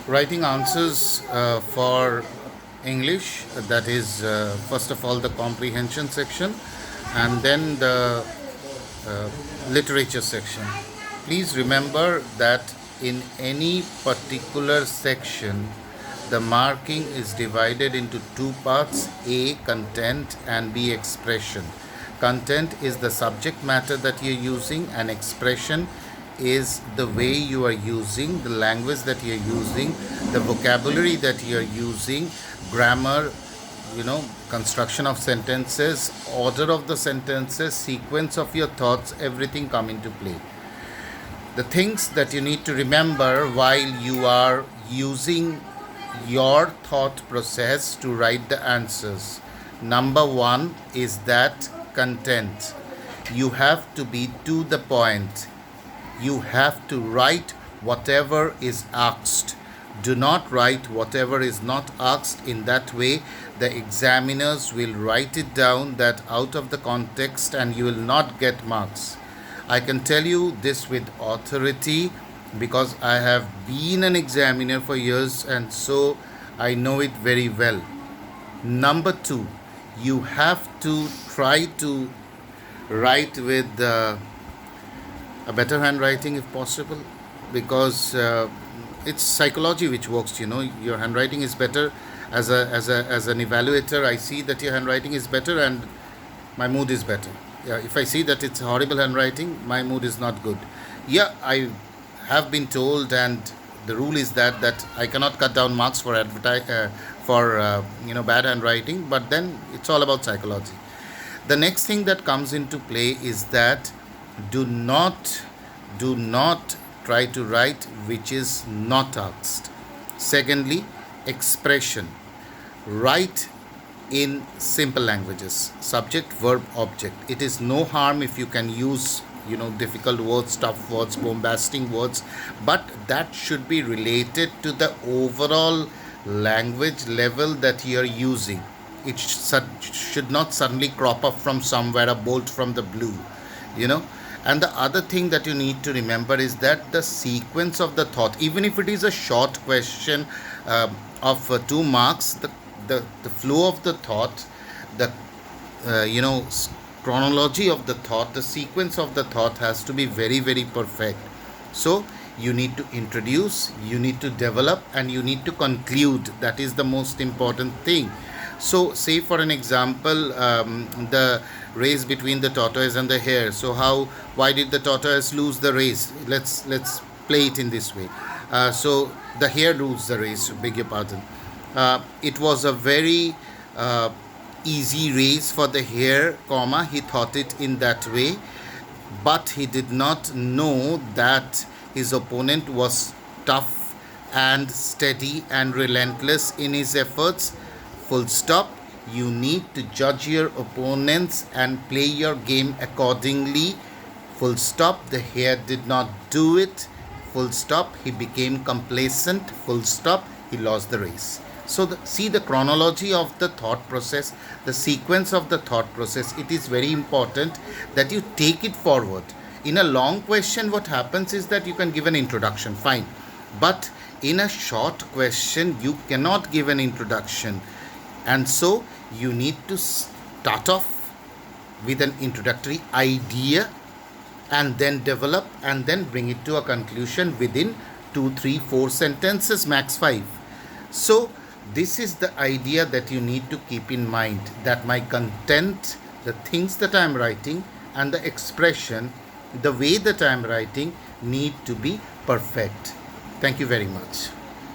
Writing answers for English, that is, first of all, the comprehension section and then the literature section. Please remember that in any particular section, the marking is divided into two parts: A, content, and B, expression. Content is the subject matter that you're using, and expression is the way you are using, the language that you're using, the vocabulary that you're using, grammar, construction of sentences, order of the sentences, sequence of your thoughts, everything come into play. The things that you need to remember while you are using your thought process to write the answers. Number one is that content. You have to be to the point. You have to write whatever is asked. Do not write whatever is not asked. In that way, the examiners will write it down that out of the context and you will not get marks. I can tell you this with authority because I have been an examiner for years and so I know it very well. Number two, you have to try to write with a better handwriting if possible, because it's psychology which works. Your handwriting is better. As an evaluator, I see that your handwriting is better and my mood is better. Yeah, if I see that it's horrible handwriting, my mood is not good. Yeah, I have been told, and the rule is that I cannot cut down marks for bad handwriting. But then it's all about psychology. The next thing that comes into play is that do not try to write which is not asked. Secondly, expression. Write in simple languages: subject, verb, object. It is no harm if you can use difficult words, tough words, bombastic words, but that should be related to the overall language level that you are using. It should not suddenly crop up from somewhere, a bolt from the blue. you know and the other thing that you need to remember is that the sequence of the thought, even if it is a short question of 2 marks, the flow of the thought, the chronology of the thought, the sequence of the thought has to be very, very perfect. So you need to introduce, you need to develop, and you need to conclude. That is the most important thing. So say for an example, the race between the tortoise and the hare. So why did the tortoise lose the race? Let's play it in this way. So the hare lose the race, beg your pardon. It was a very easy race for the hare, he thought it in that way, but he did not know that his opponent was tough and steady and relentless in his efforts. Full stop. You need to judge your opponents and play your game accordingly. Full stop. The hare did not do it. Full stop. He became complacent. Full stop. He lost the race. So see the chronology of the thought process, the sequence of the thought process. It is very important that you take it forward. In a long question, what happens is that you can give an introduction, fine. But in a short question, you cannot give an introduction. And so you need to start off with an introductory idea and then develop and then bring it to a conclusion within 2, 3, 4 sentences, max 5. So this is the idea that you need to keep in mind, that my content, the things that I am writing, and the expression, the way that I am writing, need to be perfect. Thank you very much.